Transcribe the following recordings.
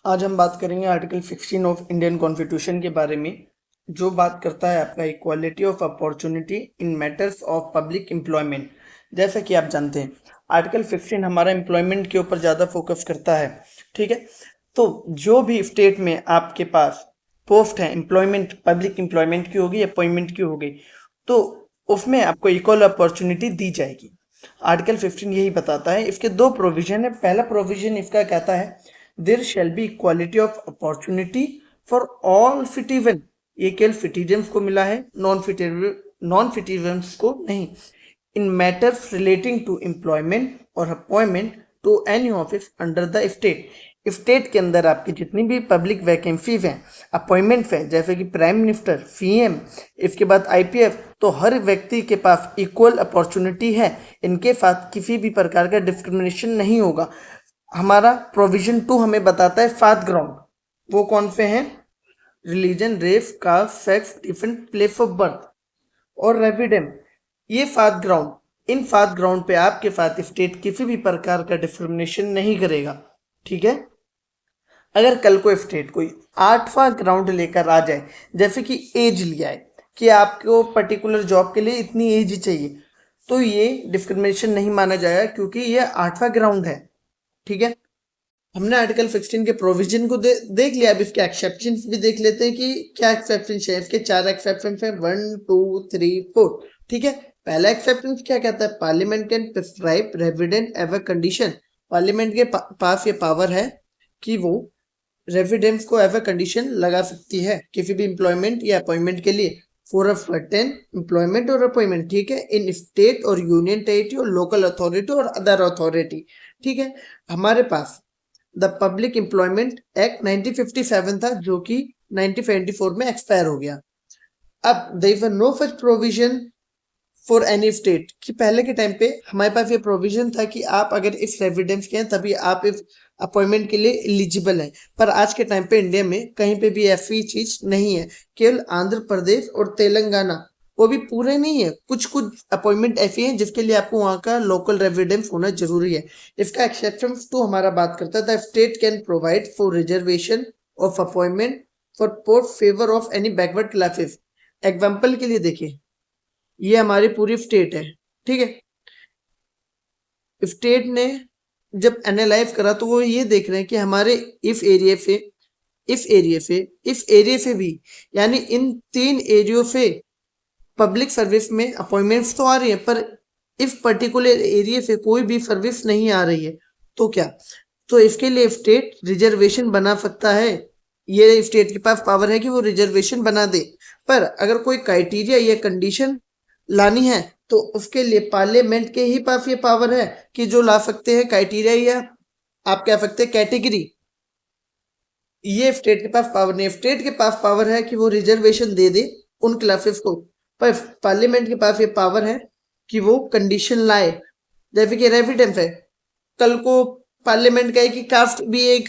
आज हम बात करेंगे आर्टिकल 16 ऑफ इंडियन कॉन्स्टिट्यूशन के बारे में, जो बात करता है आपका equality of opportunity in matters of public employment. जैसा कि आप जानते हैं, आर्टिकल 15 हमारा एम्प्लॉयमेंट के ऊपर ज़्यादा फोकस करता है। ठीक है, तो जो भी स्टेट में आपके पास पोस्ट है, एम्प्लॉयमेंट पब्लिक एम्प्लॉयमेंट की होगी, अपॉइंटमेंट की होगी, तो उसमें आपको इक्वल अपॉर्चुनिटी दी जाएगी। आर्टिकल 15 यही बताता है। इसके दो प्रोविजन है। पहला प्रोविजन इसका कहता है there shall be equality of opportunity for all citizen. ये केवल सिटीजन्स को मिला है, नॉन सिटीजन्स को नहीं। In matters relating to employment और appointment to any office under the state. State के अंदर आपकी जितनी भी पब्लिक वैकेंसीज हैं, अपॉइंटमेंट्स हैं, जैसे कि प्राइम मिनिस्टर, सीएम, इसके बाद आईपीएफ, तो हर व्यक्ति के पास इक्वल अपॉर्चुनिटी है। इनके साथ किसी भी प्रकार का डिस्क्रिमिनेशन नहीं होगा। हमारा प्रोविजन 2 हमें बताता है 7 ग्राउंड। वो कौन से हैं? Religion, race, caste, sex, different place of birth और रेजिडेंस। ये 7 ग्राउंड, इन 7 ग्राउंड पे आपके साथ स्टेट किसी भी प्रकार का डिस्क्रिमिनेशन नहीं करेगा। ठीक है, अगर कल को स्टेट कोई 8वां ग्राउंड लेकर आ जाए, जैसे कि एज लिया है कि आपको पर्टिकुलर जॉब के लिए इतनी एज चाहिए, तो ये डिस्क्रिमिनेशन नहीं माना जाएगा, क्योंकि ये 8वां ग्राउंड है। ठीक है, हमने आर्टिकल 16 के प्रोविजन को देख लिया। अब इसके एक्सेप्शन भी देख लेते हैं कि क्या एक्सेप्शन है। इसके 4 एक्सेप्शन है, 1 2 3 4। ठीक है, पहला एक्सेप्शन क्या कहता है? Parliament can prescribe resident as a condition. Parliament के पास ये पावर है कि वो रेजिडेंस को एज अ कंडीशन लगा सकती है किसी भी एम्प्लॉयमेंट या अपॉइंटमेंट के लिए, फॉर अ सर्टेन एम्प्लॉयमेंट और अपॉइंटमेंट। ठीक है, इन स्टेट और यूनियन टेरिटरी और लोकल अथॉरिटी और अदर अथॉरिटी। ठीक है, हमारे पास द पब्लिक एम्प्लॉयमेंट एक्ट 1957 था, जो कि 1974 में एक्सपायर हो गया। अब there were no such provision for any state कि पहले के टाइम पे हमारे पास ये प्रोविजन था कि आप अगर इस रेजिडेंस के हैं तभी आप इस अपॉइंटमेंट के लिए एलिजिबल हैं। पर आज के टाइम पे इंडिया में कहीं पे भी ऐसी चीज नहीं है। केवल आंध्र प्रदेश और तेलंगाना, वो भी पूरे नहीं है, कुछ कुछ अपॉइंटमेंट ऐसी हैं जिसके लिए आपको वहाँ का लोकल रेजिडेंस होना जरूरी है। इसका एक्सेप्शन तो हमारा बात करता है, the state can provide for reservation of appointment for post favour of any backward classes. Example के लिए देखिए, ये हमारी पूरी स्टेट है। ठीक है, स्टेट ने जब एनालाइज करा तो वो ये देख रहे हैं कि हमारे इस एरिया से, इस एरिया से, इस एरिया से भी, यानी इन 3 एरियो से पब्लिक सर्विस में अपॉइंटमेंट्स तो आ रही है, पर इस पर्टिकुलर एरिया से कोई भी सर्विस नहीं आ रही है। तो क्या, तो इसके लिए स्टेट रिजर्वेशन बना सकता है। ये स्टेट के पास पावर है कि वो रिजर्वेशन बना दे। पर अगर कोई क्राइटेरिया या कंडीशन लानी है तो उसके लिए पार्लियामेंट के ही पास ये पावर है कि जो ला सकते हैं क्राइटेरिया, या आप कह सकते हैं कैटेगरी। ये स्टेट के पास पावर नहीं है। स्टेट के पास पावर है कि वो रिजर्वेशन दे दे उन क्लासेस को, पर पार्लियामेंट के पास ये पावर है कि वो कंडीशन लाए। जैसे कि रेजिडेंस है, कल को पार्लियामेंट कहे कि कास्ट भी एक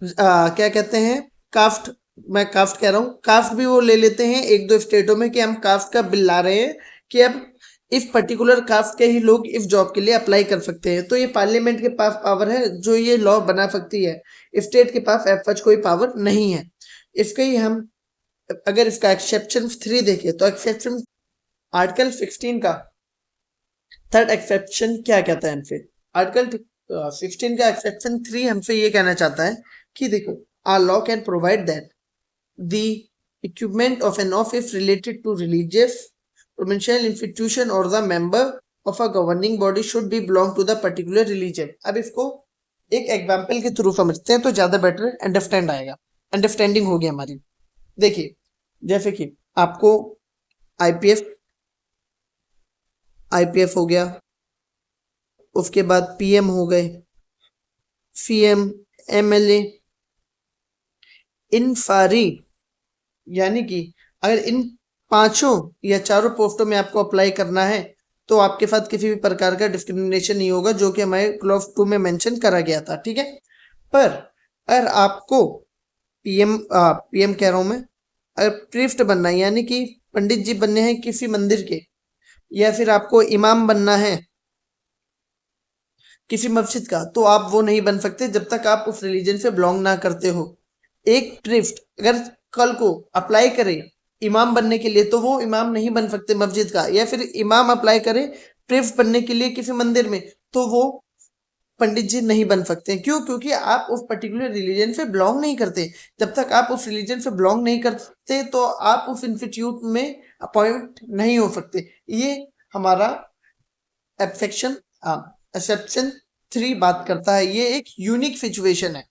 क्या कहते हैं, कास्ट, मैं कास्ट कह रहा हूँ, कास्ट भी वो ले लेते हैं एक दो स्टेटों में कि हम कास्ट का बिल ला रहे हैं कि अब इस पर्टिकुलर कास्ट के ही लोग इस जॉब के लिए अप्लाई कर सकते हैं। तो ये पार्लियामेंट के पास पावर है जो ये लॉ बना सकती है। स्टेट के पास एज सच कोई पावर नहीं है। इसके ही हम अगर इसका एक्सेप्शन 3 देखें तो एक्सेप्शन आर्टिकल 16 का थर्ड एक्सेप्शन क्या कहता है हमसे? आर्टिकल 16 का एक्सेप्शन 3 हमसे ये कहना चाहता है कि देखो, a law can provide that the equipment of an office related to religious provincial institution or the member of a governing body should be belong to the particular religion। अब इसको एक एग्जाम्पल के थ्रू समझते हैं तो ज्यादा better understand आएगा, understanding होगी हमारी। देखिए, जैसे कि आपको आईपीएफ आईपीएफ हो गया, उसके बाद पीएम हो गए, सीएम, एमएलए, इन सारी, यानी कि अगर इन पांचों या चारों पोस्टों में आपको अप्लाई करना है तो आपके साथ किसी भी प्रकार का डिस्क्रिमिनेशन नहीं होगा, जो कि हमारे क्लॉज 2 में मेंशन करा गया था। ठीक है, पर अगर आपको पीएम कह रहा हूं मैं, अगर प्रीस्ट बनना है, यानी कि पंडित जी बनने हैं किसी मंदिर के, या फिर आपको इमाम बनना है, किसी मस्जिद का, तो आप वो नहीं बन सकते जब तक आप उस रिलीजन से बिलोंग ना करते हो। एक प्रीस्ट अगर कल को अप्लाई करे इमाम बनने के लिए, तो वो इमाम नहीं बन सकते मस्जिद का, या फिर इमाम अप्लाई करे प्रीस्ट बनने के लिए किसी मंदिर में, तो वो पंडित जी नहीं बन सकते। क्यों? क्योंकि आप उस पर्टिकुलर रिलीजन से बिलोंग नहीं करते। जब तक आप उस रिलीजन से बिलोंग नहीं करते, तो आप उस इंस्टीट्यूट में अपॉइंट नहीं हो सकते। ये हमारा एक्सेप्शन एक्सेप्शन 3 बात करता है। ये एक यूनिक सिचुएशन है,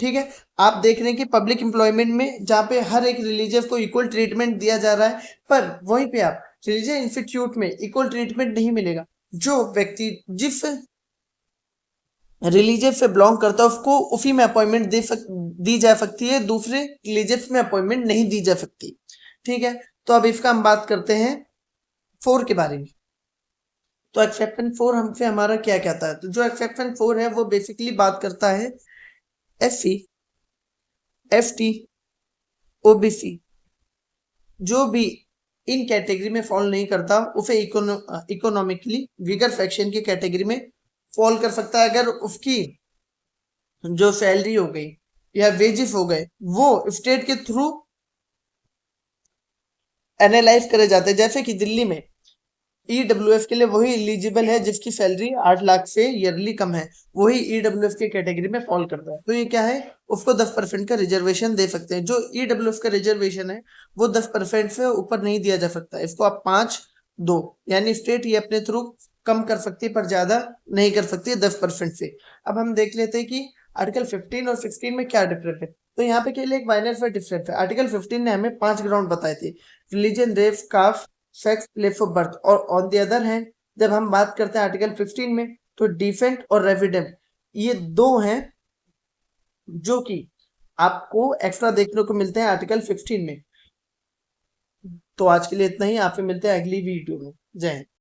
ठीक है। आप देख रहे हैं कि पब्लिक एम्प्लॉयमेंट में जहाँ पे हर एक रिलीजियस को इक्वल ट्रीटमेंट दिया जा रहा है, पर वहीं पे आप रिलीजियस इंस्टीट्यूट में इक्वल ट्रीटमेंट नहीं मिलेगा। जो व्यक्ति जिस रिलीजियस से बिलोंग करता है, उसको उसी में अपॉइंटमेंट दी जा सकती है, दूसरे रिलीजियस में अपॉइंटमेंट नहीं दी जा सकती, ठीक है। तो अब इसका हम बात करते हैं 4 के बारे में। तो एक्सेप्शन 4 हमसे हमारा क्या कहता है? तो जो एक्सेप्शन 4 है वो बेसिकली बात करता है SC, ST, OBC, जो भी इन कैटेगरी में फॉल नहीं करता उसे इकोनॉमिकली वीकर सेक्शन की कैटेगरी में फॉल कर सकता है, अगर उसकी जो सैलरी हो गई या वेजेस हो गए वो स्टेट के थ्रू एनालाइज करे जाते हैं। जैसे कि दिल्ली में EWF के लिए वही एलिजिबल है जिसकी सैलरी 8 लाख से ईयरली कम है, वही EWF के कैटेगरी में फॉल करता है। तो ये क्या है, उसको 10% का रिजर्वेशन दे सकते हैं। जो EWF का रिजर्वेशन है वो 10% से ऊपर नहीं दिया जा सकता। इसको आप 5 दो, यानी स्टेट ये अपने थ्रू कम कर सकती है, पर ज्यादा नहीं कर सकती है 10% से। अब हम देख लेते हैं कि आर्टिकल 15 और 16 में क्या डिफरेंस है। तो यहाँ पे केवल एक माइनर सा डिफरेंस है। आर्टिकल 15 ने हमें 5 ग्राउंड बताए थे, religion, race, caste, sex, place of birth. और ऑन द अदर हैंड जब हम बात करते हैं आर्टिकल 15 में, तो डिफेंट और रेविडेंट, ये दो हैं जो कि आपको एक्स्ट्रा देखने को मिलते हैं आर्टिकल 15 में। तो आज के लिए इतना ही, आपसे मिलते हैं अगली वीडियो में। जय हिंद।